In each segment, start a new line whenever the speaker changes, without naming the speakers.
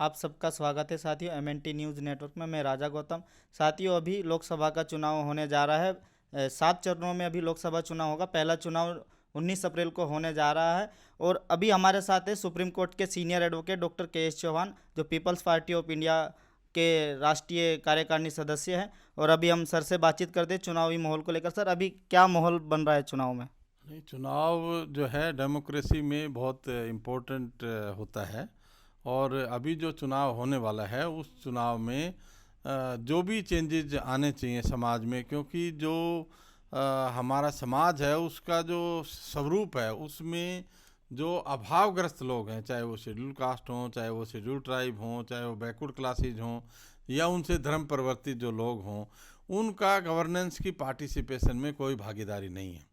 आप सबका स्वागत है साथियों एमएनटी न्यूज़ नेटवर्क में। मैं राजा गौतम। साथियों, अभी लोकसभा का चुनाव होने जा रहा है। 7 चरणों में अभी लोकसभा चुनाव होगा। पहला चुनाव 19 अप्रैल को होने जा रहा है। और अभी हमारे साथ है सुप्रीम कोर्ट के senior advocate doctor K S. Chauhan, जो पीपल्स पार्टी ऑफ इंडिया के राष्ट्रीय कार्यकारिणी सदस्य हैं। और अभी हम सर से बातचीत करते हैं चुनावी माहौल को लेकर। सर, अभी क्या माहौल बन रहा है चुनाव में?
नहीं, चुनाव जो है डेमोक्रेसी में बहुत इम्पोर्टेंट होता है। और अभी जो चुनाव होने वाला है उस चुनाव में जो भी चेंजेज आने चाहिए समाज में, क्योंकि जो हमारा समाज है उसका जो स्वरूप है उसमें जो अभावग्रस्त लोग हैं, चाहे वो शेड्यूल कास्ट हों, चाहे वो शेड्यूल ट्राइब हों, चाहे वो बैकवर्ड क्लासेज हों, या उनसे धर्म परिवर्तित जो लोग हों, उनका गवर्नेंस की पार्टिसिपेशन में कोई भागीदारी नहीं है।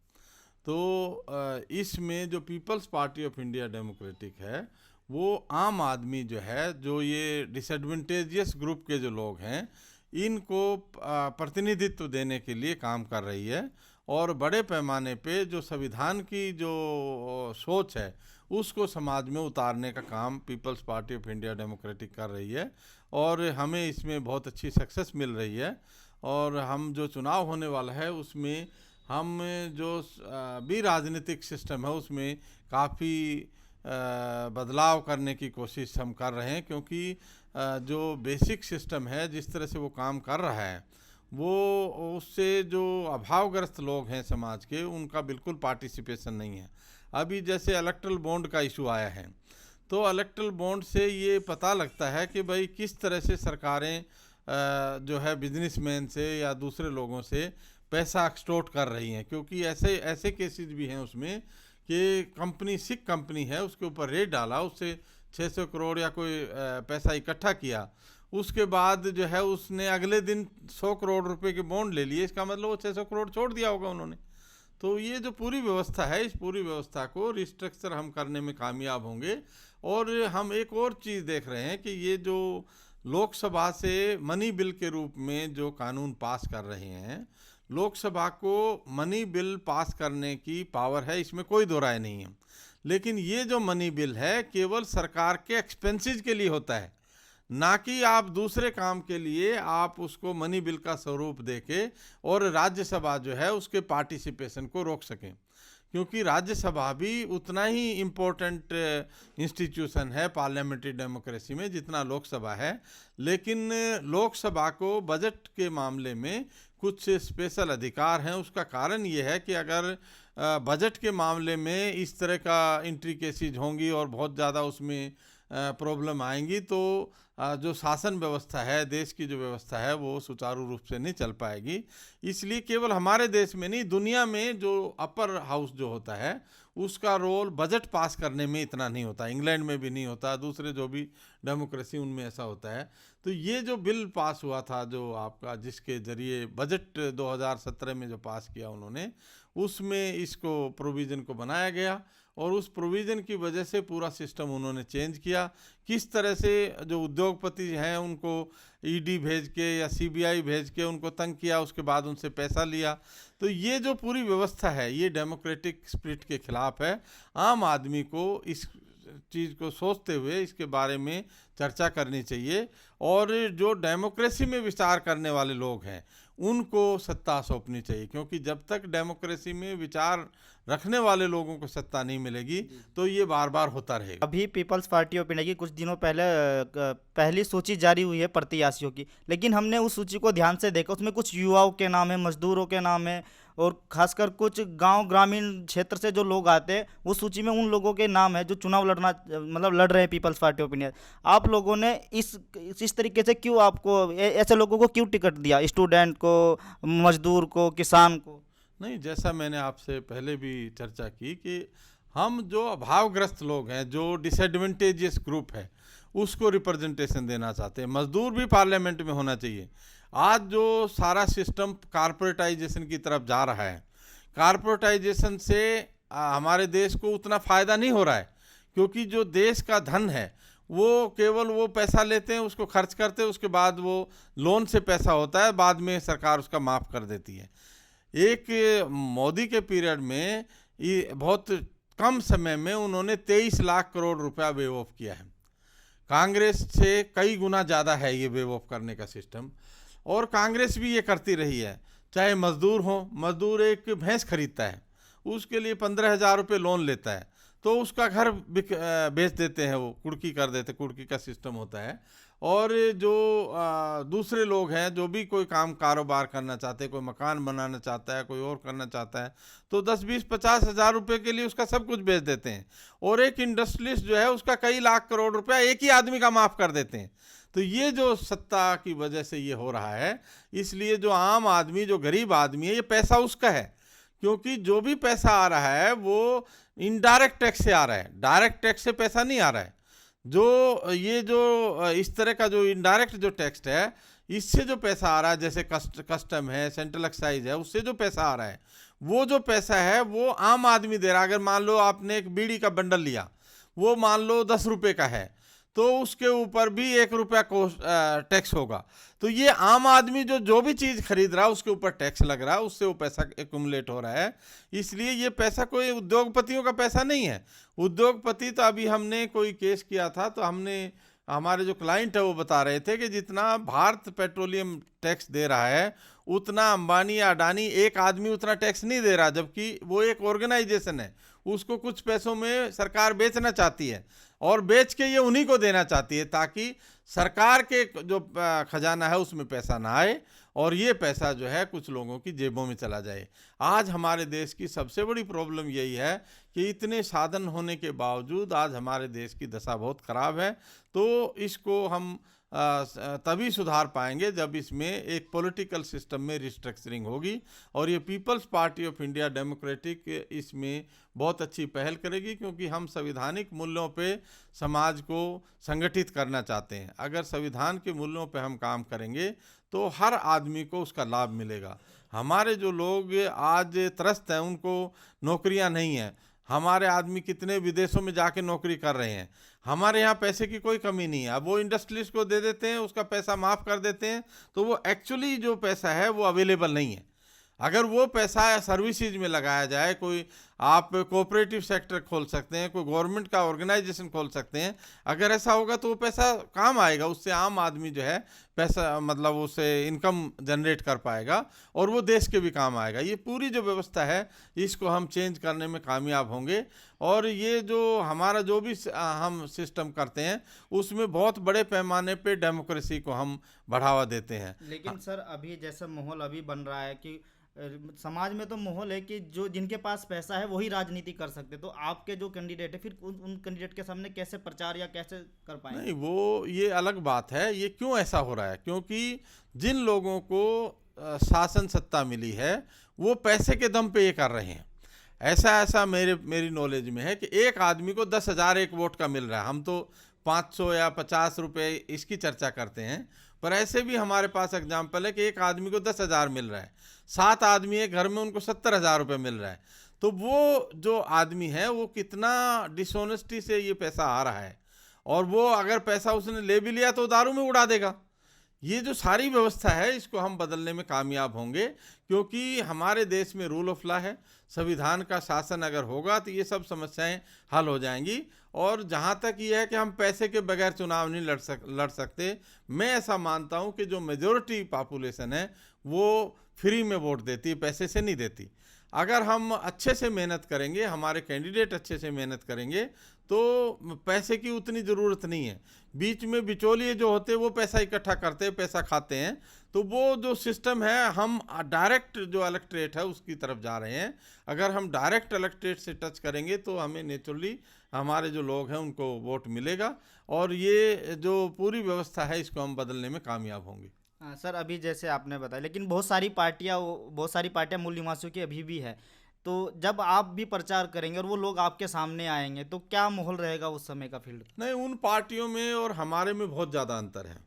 तो इसमें जो people's party of India democratic है वो आम आदमी जो है, जो ये डिसएडवांटेजियस ग्रुप के जो लोग हैं, इनको प्रतिनिधित्व देने के लिए काम कर रही है। और बड़े पैमाने पे जो संविधान की जो सोच है उसको समाज में उतारने का काम people's party of India democratic कर रही है। और हमें इसमें बहुत अच्छी सक्सेस मिल रही है। और हम जो चुनाव होने वाला है उसमें हम जो भी राजनीतिक सिस्टम है उसमें काफ़ी बदलाव करने की कोशिश हम कर रहे हैं, क्योंकि जो बेसिक सिस्टम है जिस तरह से वो काम कर रहा है वो उससे जो अभावग्रस्त लोग हैं समाज के, उनका बिल्कुल पार्टिसिपेशन नहीं है। अभी जैसे इलेक्ट्रल बॉन्ड का इशू आया है, तो इलेक्ट्रल बॉन्ड से ये पता लगता है कि भाई किस तरह से सरकारें जो है बिजनेसमैन से या दूसरे लोगों से पैसा एक्सटॉर्ट कर रही हैं। क्योंकि ऐसे ऐसे केसेस भी हैं उसमें कि कंपनी, सिख कंपनी है, उसके ऊपर रेड डाला, उससे 600 करोड़ या कोई पैसा इकट्ठा किया, उसके बाद जो है उसने अगले दिन 100 करोड़ रुपए के बॉन्ड ले लिए। इसका मतलब वो 600 करोड़ छोड़ दिया होगा उन्होंने। तो ये जो पूरी व्यवस्था है, इस पूरी व्यवस्था को रिस्ट्रक्चर हम करने में कामयाब होंगे। और हम एक और चीज़ देख रहे हैं कि ये जो लोकसभा से मनी बिल के रूप में जो कानून पास कर रहे हैं, लोकसभा को मनी बिल पास करने की पावर है, इसमें कोई दो राय नहीं है। लेकिन ये जो मनी बिल है केवल सरकार के एक्सपेंसेस के लिए होता है, ना कि आप दूसरे काम के लिए आप उसको मनी बिल का स्वरूप देके और राज्यसभा जो है उसके पार्टिसिपेशन को रोक सकें। क्योंकि राज्यसभा भी उतना ही इम्पोर्टेंट इंस्टीट्यूशन है पार्लियामेंट्री डेमोक्रेसी में जितना लोकसभा है। लेकिन लोकसभा को बजट के मामले में कुछ स्पेशल अधिकार हैं। उसका कारण ये है कि अगर बजट के मामले में इस तरह का इंट्रिकेसीज होंगी और बहुत ज़्यादा उसमें प्रॉब्लम आएंगी, तो जो शासन व्यवस्था है, देश की जो व्यवस्था है, वो सुचारू रूप से नहीं चल पाएगी। इसलिए केवल हमारे देश में नहीं, दुनिया में जो अपर हाउस जो होता है उसका रोल बजट पास करने में इतना नहीं होता। इंग्लैंड में भी नहीं होता, दूसरे जो भी डेमोक्रेसी उनमें ऐसा होता है। तो ये जो बिल पास हुआ था जो आपका, जिसके जरिए बजट 2017 में जो पास किया उन्होंने, उसमें इसको प्रोविज़न को बनाया गया। और उस प्रोविज़न की वजह से पूरा सिस्टम उन्होंने चेंज किया। किस तरह से जो उद्योगपति हैं उनको ईडी भेज के या सीबीआई भेज के उनको तंग किया, उसके बाद उनसे पैसा लिया। तो ये जो पूरी व्यवस्था है ये डेमोक्रेटिक स्पिरिट के खिलाफ है। आम आदमी को इस चीज़ को सोचते हुए इसके बारे में चर्चा करनी चाहिए। और जो डेमोक्रेसी में विचार करने वाले लोग हैं उनको सत्ता सौंपनी चाहिए, क्योंकि जब तक डेमोक्रेसी में विचार रखने वाले लोगों को सत्ता नहीं मिलेगी तो ये बार बार होता रहेगा।
अभी पीपल्स पार्टी ऑफ इंडिया की कुछ दिनों पहले पहली सूची जारी हुई है प्रत्याशियों की। लेकिन हमने उस सूची को ध्यान से देखा, उसमें कुछ युवाओं के नाम है, मजदूरों के नाम है, और खासकर कुछ गांव ग्रामीण क्षेत्र से जो लोग आते हैं उस सूची में उन लोगों के नाम है जो चुनाव लड़ना मतलब लड़ रहे हैं पीपल्स पार्टी ऑफ इंडिया। आप लोगों ने इस तरीके से क्यों, आपको ऐसे लोगों को क्यों टिकट दिया, स्टूडेंट को, मजदूर को, किसान को?
नहीं, जैसा मैंने आपसे पहले भी चर्चा की कि हम जो अभावग्रस्त लोग हैं, जो डिसएडवांटेजियस ग्रुप है, उसको रिप्रेजेंटेशन देना चाहते हैं। मजदूर भी पार्लियामेंट में होना चाहिए। आज जो सारा सिस्टम कारपोरेटाइजेशन की तरफ जा रहा है, कारपोरेटाइजेशन से हमारे देश को उतना फ़ायदा नहीं हो रहा है, क्योंकि जो देश का धन है वो केवल वो पैसा लेते हैं, उसको खर्च करते हैं, उसके बाद वो लोन से पैसा होता है, बाद में सरकार उसका माफ़ कर देती है। एक मोदी के पीरियड में ये बहुत कम समय में उन्होंने 23 लाख करोड़ रुपया वेव ऑफ किया है। कांग्रेस से कई गुना ज़्यादा है ये वेव ऑफ करने का सिस्टम, और कांग्रेस भी ये करती रही है। चाहे मजदूर हो, मजदूर एक भैंस खरीदता है, उसके लिए 15,000 रुपये लोन लेता है, तो उसका घर बेच देते हैं, वो कुर्की कर देते, कुर्की का सिस्टम होता है। और जो दूसरे लोग हैं जो भी कोई काम कारोबार करना चाहते हैं, कोई मकान बनाना चाहता है, कोई और करना चाहता है, तो 10-20-50,000 रुपये के लिए उसका सब कुछ बेच देते हैं। और एक इंडस्ट्रियलिस्ट जो है उसका कई लाख करोड़ रुपया एक ही आदमी का माफ़ कर देते हैं। तो ये जो सत्ता की वजह से ये हो रहा है, इसलिए जो आम आदमी, जो गरीब आदमी है, ये पैसा उसका है, क्योंकि जो भी पैसा आ रहा है वो इनडायरेक्ट टैक्स से आ रहा है, डायरेक्ट टैक्स से पैसा नहीं आ रहा है। जो ये जो इस तरह का जो इनडायरेक्ट जो टैक्स है, इससे जो पैसा आ रहा है, जैसे कस्टम है, सेंट्रल एक्साइज है, उससे जो पैसा आ रहा है, वो जो पैसा है वो आम आदमी दे रहा है। अगर मान लो आपने एक बीड़ी का बंडल लिया, वो मान लो 10 रुपये का है, तो उसके ऊपर भी 1 रुपया टैक्स होगा। तो ये आम आदमी जो भी चीज़ खरीद रहा है उसके ऊपर टैक्स लग रहा है, उससे वो पैसा एक्यूमुलेट हो रहा है। इसलिए ये पैसा कोई उद्योगपतियों का पैसा नहीं है। उद्योगपति तो अभी हमने कोई केस किया था, तो हमने, हमारे जो क्लाइंट है वो बता रहे थे कि जितना भारत पेट्रोलियम टैक्स दे रहा है, उतना अंबानी या अडानी एक आदमी उतना टैक्स नहीं दे रहा, जबकि वो एक ऑर्गेनाइजेशन है, उसको कुछ पैसों में सरकार बेचना चाहती है, और बेच के ये उन्हीं को देना चाहती है, ताकि सरकार के जो खजाना है उसमें पैसा ना आए, और ये पैसा जो है कुछ लोगों की जेबों में चला जाए। आज हमारे देश की सबसे बड़ी प्रॉब्लम यही है कि इतने साधन होने के बावजूद आज हमारे देश की दशा बहुत ख़राब है। तो इसको हम तभी सुधार पाएंगे जब इसमें एक पॉलिटिकल सिस्टम में रिस्ट्रक्चरिंग होगी, और ये people's party of India democratic इसमें बहुत अच्छी पहल करेगी, क्योंकि हम संवैधानिक मूल्यों पे समाज को संगठित करना चाहते हैं। अगर संविधान के मूल्यों पे हम काम करेंगे तो हर आदमी को उसका लाभ मिलेगा। हमारे जो लोग आज त्रस्त हैं, उनको नौकरियां नहीं हैं। हमारे आदमी कितने विदेशों में जाके नौकरी कर रहे हैं। हमारे यहाँ पैसे की कोई कमी नहीं है। अब वो इंडस्ट्रियलिस्ट को दे देते हैं, उसका पैसा माफ़ कर देते हैं, तो वो एक्चुअली जो पैसा है वो अवेलेबल नहीं है। अगर वो पैसा सर्विसेज में लगाया जाए, कोई आप कोऑपरेटिव सेक्टर खोल सकते हैं, कोई गवर्नमेंट का ऑर्गेनाइजेशन खोल सकते हैं, अगर ऐसा होगा तो वो पैसा काम आएगा, उससे आम आदमी जो है पैसा, मतलब उससे इनकम जनरेट कर पाएगा, और वो देश के भी काम आएगा। ये पूरी जो व्यवस्था है, इसको हम चेंज करने में कामयाब होंगे। और ये जो हमारा जो भी हम सिस्टम करते हैं, उसमें बहुत बड़े पैमाने पे डेमोक्रेसी को हम बढ़ावा देते हैं।
लेकिन सर अभी जैसा माहौल अभी बन रहा है कि समाज में तो माहौल है कि जो जिनके पास पैसा है वही राजनीति कर सकते, तो आपके जो कैंडिडेट है फिर उन कैंडिडेट के सामने कैसे प्रचार या कैसे कर पाएंगे?
नहीं, वो ये अलग बात है। ये क्यों ऐसा हो रहा है? क्योंकि जिन लोगों को शासन सत्ता मिली है, वो पैसे के दम पे ये कर रहे हैं। ऐसा मेरी नॉलेज में है कि एक आदमी को 10,000 एक वोट का मिल रहा है। हम तो 500 या 50 रुपये इसकी चर्चा करते हैं, पर ऐसे भी हमारे पास एग्जाम्पल है कि एक आदमी को 10,000 मिल रहा है, 7 आदमी एक घर में, उनको 70,000 रुपये मिल रहा है। तो वो जो आदमी है वो कितना डिसऑनेस्टी से ये पैसा आ रहा है, और वो अगर पैसा उसने ले भी लिया तो दारू में उड़ा देगा। ये जो सारी व्यवस्था है, इसको हम बदलने में कामयाब होंगे, क्योंकि हमारे देश में रूल ऑफ लॉ है, संविधान का शासन अगर होगा तो ये सब समस्याएं हल हो जाएंगी। और जहाँ तक ये है कि हम पैसे के बगैर चुनाव नहीं लड़ सकते, मैं ऐसा मानता हूँ कि जो मेजॉरिटी पॉपुलेशन है वो फ्री में वोट देती है, पैसे से नहीं देती। अगर हम अच्छे से मेहनत करेंगे, हमारे कैंडिडेट अच्छे से मेहनत करेंगे, तो पैसे की उतनी ज़रूरत नहीं है। बीच में बिचौलिए जो होते हैं वो पैसा इकट्ठा करते हैं, पैसा खाते हैं। तो वो जो सिस्टम है, हम डायरेक्ट जो इलेक्ट्रेट है उसकी तरफ जा रहे हैं। अगर हम डायरेक्ट इलेक्ट्रेट से टच करेंगे तो हमें नेचुरली हमारे जो लोग हैं उनको वोट मिलेगा, और ये जो पूरी व्यवस्था है इसको हम बदलने में कामयाब होंगे।
हाँ सर, अभी जैसे आपने बताया, लेकिन बहुत सारी पार्टियां मूल निवासियों की अभी भी है। तो जब आप भी प्रचार करेंगे और वो लोग आपके सामने आएंगे, तो क्या माहौल रहेगा उस समय का फील्ड?
नहीं, उन पार्टियों में और हमारे में बहुत ज़्यादा अंतर है।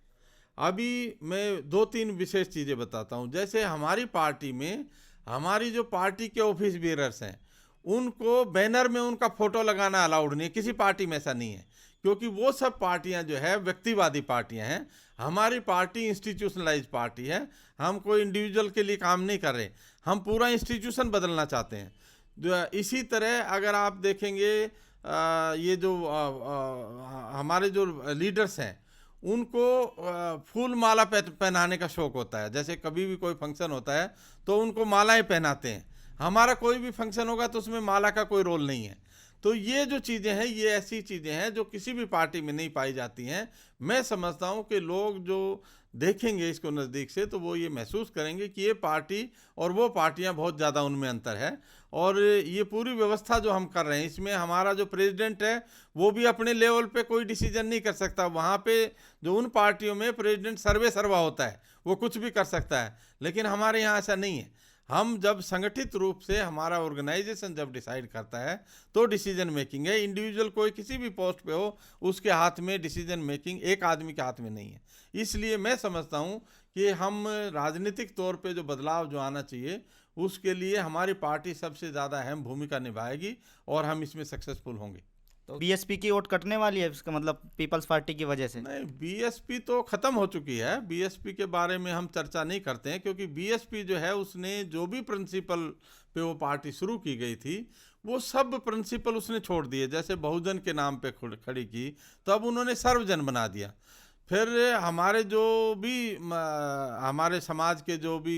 अभी मैं 2-3 विशेष चीज़ें बताता हूँ। जैसे हमारी पार्टी में, हमारी जो पार्टी के ऑफिस बेरर्स हैं, उनको बैनर में उनका फ़ोटो लगाना अलाउड नहीं है। किसी पार्टी में ऐसा नहीं है, क्योंकि वो सब पार्टियां जो है व्यक्तिवादी पार्टियां हैं। हमारी पार्टी इंस्टीट्यूशनलाइज पार्टी है। हम कोई इंडिविजुअल के लिए काम नहीं कर रहे, हम पूरा इंस्टीट्यूशन बदलना चाहते हैं। इसी तरह अगर आप देखेंगे ये जो हमारे जो लीडर्स हैं उनको फूल माला पहनाने का शौक होता है। जैसे कभी भी कोई फंक्शन होता है तो उनको मालाएं पहनाते हैं। हमारा कोई भी फंक्शन होगा तो उसमें माला का कोई रोल नहीं है। तो ये जो चीज़ें हैं ये ऐसी चीज़ें हैं जो किसी भी पार्टी में नहीं पाई जाती हैं। मैं समझता हूँ कि लोग जो देखेंगे इसको नज़दीक से तो वो ये महसूस करेंगे कि ये पार्टी और वो पार्टियां बहुत ज़्यादा उनमें अंतर है। और ये पूरी व्यवस्था जो हम कर रहे हैं इसमें हमारा जो प्रेसिडेंट है वो भी अपने लेवल पे कोई डिसीजन नहीं कर सकता। वहाँ पे जो उन पार्टियों में प्रेसिडेंट सर्वे सर्वा होता है वो कुछ भी कर सकता है, लेकिन हमारे यहाँ ऐसा नहीं है। हम जब संगठित रूप से हमारा ऑर्गेनाइजेशन जब डिसाइड करता है तो डिसीजन मेकिंग है। इंडिविजुअल कोई किसी भी पोस्ट पे हो उसके हाथ में डिसीजन मेकिंग एक आदमी के हाथ में नहीं है। इसलिए मैं समझता हूँ कि हम राजनीतिक तौर पे जो बदलाव जो आना चाहिए उसके लिए हमारी पार्टी सबसे ज़्यादा अहम भूमिका निभाएगी और हम इसमें सक्सेसफुल होंगे।
तो बीएसपी की वोट कटने वाली है, इसका मतलब पीपल्स पार्टी की वजह से?
नहीं, बीएसपी तो ख़त्म हो चुकी है। बीएसपी के बारे में हम चर्चा नहीं करते हैं क्योंकि बीएसपी जो है उसने जो भी प्रिंसिपल पे वो पार्टी शुरू की गई थी वो सब प्रिंसिपल उसने छोड़ दिए। जैसे बहुजन के नाम पे खड़ी की तो अब उन्होंने सर्वजन बना दिया। फिर हमारे जो भी हमारे समाज के जो भी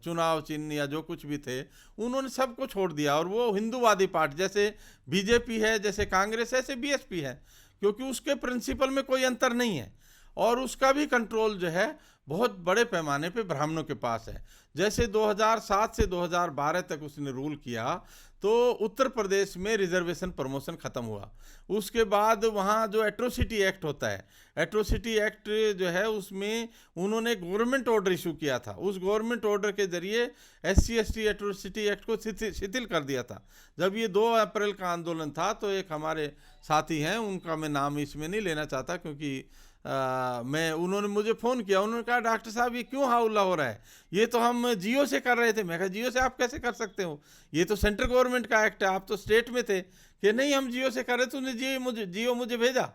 चुनाव चिन्ह या जो कुछ भी थे उन्होंने सबको छोड़ दिया और वो हिंदूवादी पार्टी जैसे बीजेपी है, जैसे कांग्रेस है, ऐसे बीएसपी है, क्योंकि उसके प्रिंसिपल में कोई अंतर नहीं है और उसका भी कंट्रोल जो है बहुत बड़े पैमाने पे ब्राह्मणों के पास है। जैसे 2007 से 2012 तक उसने रूल किया तो उत्तर प्रदेश में रिजर्वेशन प्रमोशन ख़त्म हुआ। उसके बाद वहाँ जो एट्रोसिटी एक्ट होता है, एट्रोसिटी एक्ट जो है उसमें उन्होंने गवर्नमेंट ऑर्डर इशू किया था। उस गवर्नमेंट ऑर्डर के जरिए SC ST एट्रोसिटी एक्ट को शिथिल कर दिया था। जब ये 2 अप्रैल का आंदोलन था तो एक हमारे साथी हैं, उनका मैं नाम इसमें नहीं लेना चाहता क्योंकि उन्होंने मुझे फ़ोन किया। उन्होंने कहा डॉक्टर साहब ये क्यों हाउला हो रहा है, ये तो हम जियो से कर रहे थे। मैं कहा जियो से आप कैसे कर सकते हो, ये तो सेंट्रल गवर्नमेंट का एक्ट है, आप तो स्टेट में थे। कि नहीं हम जियो से कर रहे थे, उन्होंने जियो मुझे भेजा।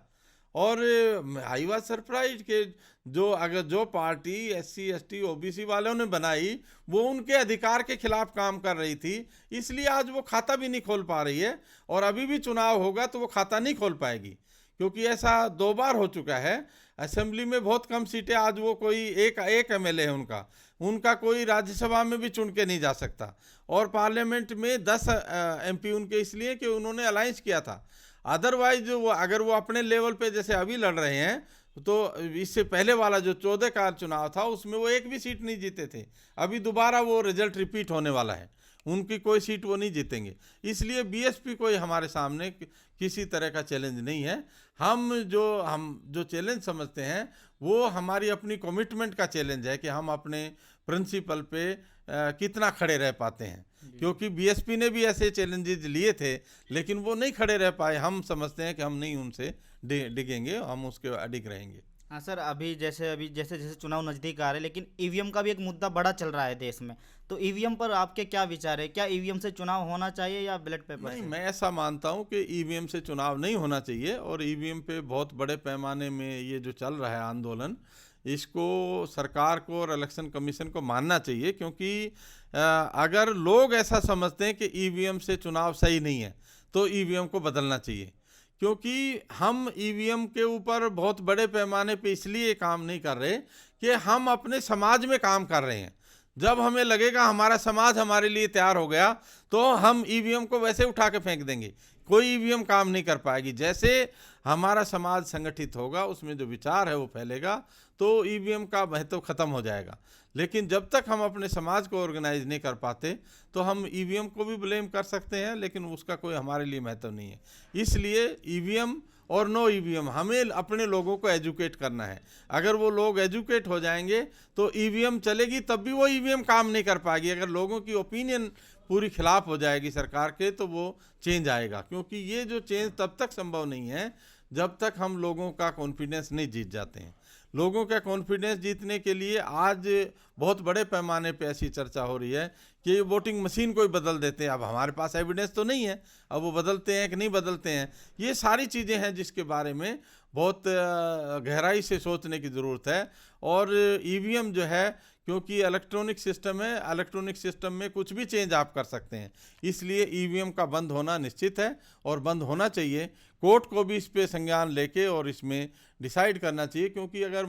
और आई वॉज सरप्राइज कि जो पार्टी SC ST OBC वालों ने बनाई वो उनके अधिकार के खिलाफ काम कर रही थी, इसलिए आज वो खाता भी नहीं खोल पा रही है। और अभी भी चुनाव होगा तो वो खाता नहीं खोल पाएगी क्योंकि ऐसा 2 बार हो चुका है। असेंबली में बहुत कम सीटें, आज वो कोई एक MLA है उनका कोई राज्यसभा में भी चुन के नहीं जा सकता। और पार्लियामेंट में 10 MP उनके इसलिए कि उन्होंने अलायंस किया था। अदरवाइज वो अगर वो अपने लेवल पे जैसे अभी लड़ रहे हैं तो इससे पहले वाला जो 14 का चुनाव था उसमें वो एक भी सीट नहीं जीते थे। अभी दोबारा वो रिजल्ट रिपीट होने वाला है, उनकी कोई सीट वो नहीं जीतेंगे। इसलिए बीएसपी कोई हमारे सामने किसी तरह का चैलेंज नहीं है। हम जो चैलेंज समझते हैं वो हमारी अपनी कमिटमेंट का चैलेंज है कि हम अपने प्रिंसिपल पे कितना खड़े रह पाते हैं। क्योंकि बीएसपी ने भी ऐसे चैलेंजेस लिए थे लेकिन वो नहीं खड़े रह पाए। हम समझते हैं कि हम नहीं उनसे डिगेंगे, हम उसके अडिग रहेंगे।
हाँ सर, अभी जैसे चुनाव नज़दीक आ रहे हैं लेकिन ईवीएम का भी एक मुद्दा बड़ा चल रहा है देश में। तो ईवीएम पर आपके क्या विचार है, क्या ईवीएम से चुनाव होना चाहिए या बैलेट पेपर
नहीं,
से?
मैं ऐसा मानता हूं कि ईवीएम से चुनाव नहीं होना चाहिए। और ईवीएम पे बहुत बड़े पैमाने में ये जो चल रहा है आंदोलन, इसको सरकार को और इलेक्शन कमीशन को मानना चाहिए। क्योंकि अगर लोग ऐसा समझते हैं कि ईवीएम से चुनाव सही नहीं है तो ईवीएम को बदलना चाहिए। क्योंकि हम ईवीएम के ऊपर बहुत बड़े पैमाने पे इसलिए काम नहीं कर रहे कि हम अपने समाज में काम कर रहे हैं। जब हमें लगेगा हमारा समाज हमारे लिए तैयार हो गया तो हम ईवीएम को वैसे उठा के फेंक देंगे, कोई ईवीएम काम नहीं कर पाएगी। जैसे हमारा समाज संगठित होगा, उसमें जो विचार है वो फैलेगा, तो ईवीएम का महत्व खत्म हो जाएगा। लेकिन जब तक हम अपने समाज को ऑर्गेनाइज नहीं कर पाते तो हम ईवीएम को भी ब्लेम कर सकते हैं, लेकिन उसका कोई हमारे लिए महत्व नहीं है। इसलिए ईवीएम और नो ईवीएम हमें अपने लोगों को एजुकेट करना है। अगर वो लोग एजुकेट हो जाएंगे तो ईवीएम चलेगी, तब भी वो ईवीएम काम नहीं कर पाएगी। अगर लोगों की ओपिनियन पूरी खिलाफ हो जाएगी सरकार के तो वो चेंज आएगा। क्योंकि ये जो चेंज तब तक संभव नहीं है जब तक हम लोगों का कॉन्फिडेंस नहीं जीत जाते हैं। लोगों का कॉन्फिडेंस जीतने के लिए आज बहुत बड़े पैमाने पे ऐसी चर्चा हो रही है कि ये वोटिंग मशीन को ही बदल देते हैं। अब हमारे पास एविडेंस तो नहीं है, अब वो बदलते हैं कि नहीं बदलते हैं, ये सारी चीज़ें हैं जिसके बारे में बहुत गहराई से सोचने की ज़रूरत है। और ईवीएम जो है, क्योंकि इलेक्ट्रॉनिक सिस्टम है, इलेक्ट्रॉनिक सिस्टम में कुछ भी चेंज आप कर सकते हैं, इसलिए ईवीएम का बंद होना निश्चित है और बंद होना चाहिए। कोर्ट को भी इस पे संज्ञान लेके और इसमें डिसाइड करना चाहिए, क्योंकि अगर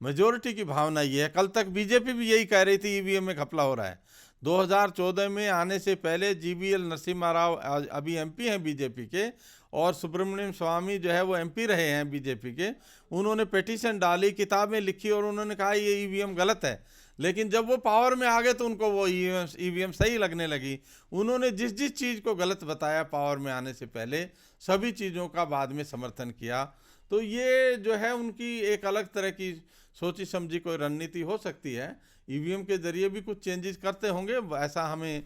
मेजोरिटी की भावना ये है, कल तक बीजेपी भी यही कह रही थी ईवीएम में घपला हो रहा है। 2014 में आने से पहले जीवीएल नरसिम्हा राव अभी एमपी हैं बीजेपी के, और सुब्रमण्यम स्वामी जो है वो एमपी रहे हैं बीजेपी के। उन्होंने पिटीशन डाली, किताबें लिखी और उन्होंने कहा ये ईवीएम गलत है। लेकिन जब वो पावर में आ गए तो उनको वो ईवीएम सही लगने लगी। उन्होंने जिस जिस चीज़ को गलत बताया पावर में आने से पहले, सभी चीज़ों का बाद में समर्थन किया। तो ये जो है उनकी एक अलग तरह की सोची समझी कोई रणनीति हो सकती है। ईवीएम के जरिए भी कुछ चेंजेस करते होंगे, ऐसा हमें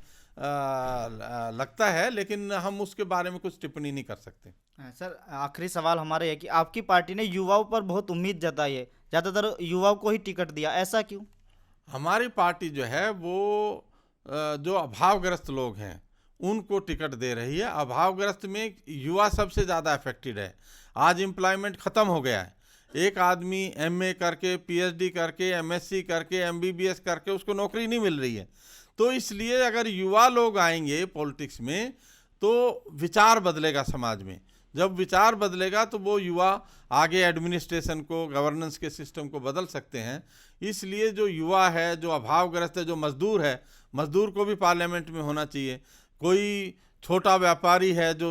लगता है, लेकिन हम उसके बारे में कुछ टिप्पणी नहीं कर सकते।
सर, आखिरी सवाल हमारा है कि आपकी पार्टी ने युवाओं पर बहुत उम्मीद जताई है, ज़्यादातर युवाओं को ही टिकट दिया, ऐसा क्यों?
हमारी पार्टी जो है वो जो अभावग्रस्त लोग हैं उनको टिकट दे रही है। अभावग्रस्त में युवा सबसे ज़्यादा अफेक्टेड है। आज एम्प्लॉयमेंट ख़त्म हो गया है। एक आदमी एमए करके, पीएचडी करके, एमएससी करके, एमबीबीएस करके उसको नौकरी नहीं मिल रही है। तो इसलिए अगर युवा लोग आएंगे पॉलिटिक्स में तो विचार बदलेगा समाज में। जब विचार बदलेगा तो वो युवा आगे एडमिनिस्ट्रेशन को, गवर्नेंस के सिस्टम को बदल सकते हैं। इसलिए जो युवा है, जो अभावग्रस्त है, जो मजदूर है, मजदूर को भी पार्लियामेंट में होना चाहिए। कोई छोटा व्यापारी है जो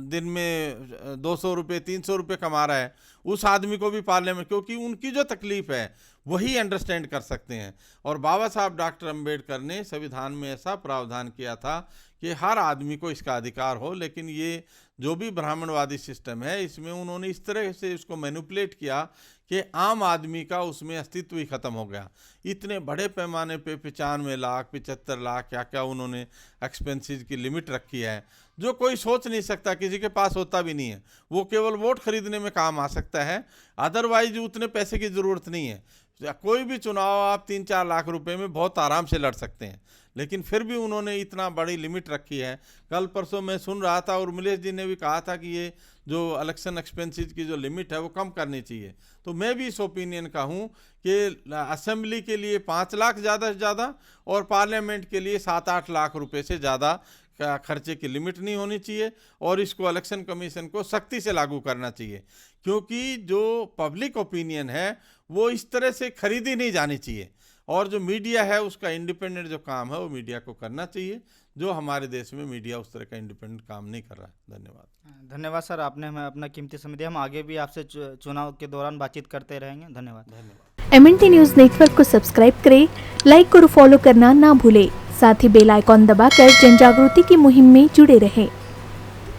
दिन में 200 रुपये 300 रुपये कमा रहा है, उस आदमी को भी पार्लियामेंट, क्योंकि उनकी जो तकलीफ़ है वही अंडरस्टैंड कर सकते हैं। और बाबा साहब डॉक्टर अंबेडकर ने संविधान में ऐसा प्रावधान किया था कि हर आदमी को इसका अधिकार हो। लेकिन ये जो भी ब्राह्मणवादी सिस्टम है, इसमें उन्होंने इस तरह से इसको मैनिपुलेट किया कि आम आदमी का उसमें अस्तित्व ही ख़त्म हो गया। इतने बड़े पैमाने पे 95 लाख 75 लाख क्या क्या उन्होंने एक्सपेंसेस की लिमिट रखी है, जो कोई सोच नहीं सकता, किसी के पास होता भी नहीं है। वो केवल वोट खरीदने में काम आ सकता है, अदरवाइज उतने पैसे की ज़रूरत नहीं है। कोई भी चुनाव आप 3-4 लाख रुपए में बहुत आराम से लड़ सकते हैं, लेकिन फिर भी उन्होंने इतना बड़ी लिमिट रखी है। कल परसों मैं सुन रहा था और उर्मिलेश जी ने भी कहा था कि ये जो इलेक्शन एक्सपेंसेस की जो लिमिट है वो कम करनी चाहिए। तो मैं भी इस ओपिनियन का हूँ कि असेंबली के लिए 5 लाख ज़्यादा से ज़्यादा और पार्लियामेंट के लिए 7-8 लाख रुपए से ज़्यादा खर्चे की लिमिट नहीं होनी चाहिए। और इसको इलेक्शन कमीशन को सख्ती से लागू करना चाहिए, क्योंकि जो पब्लिक ओपिनियन है वो इस तरह से खरीदी नहीं जानी चाहिए। और जो मीडिया है उसका इंडिपेंडेंट जो काम है वो मीडिया को करना चाहिए, जो हमारे देश में मीडिया उस तरह का इंडिपेंडेंट काम नहीं कर रहा है। धन्यवाद।
धन्यवाद सर, आपने हमें अपना कीमती समय दिया। हम आगे भी आपसे चुनाव के दौरान बातचीत करते रहेंगे। धन्यवाद।
MNT न्यूज़ नेटवर्क को सब्सक्राइब करें, लाइक और फॉलो करना ना भूलें। साथ ही बेल आइकॉन दबाकर जन जागृति की मुहिम में जुड़े रहें।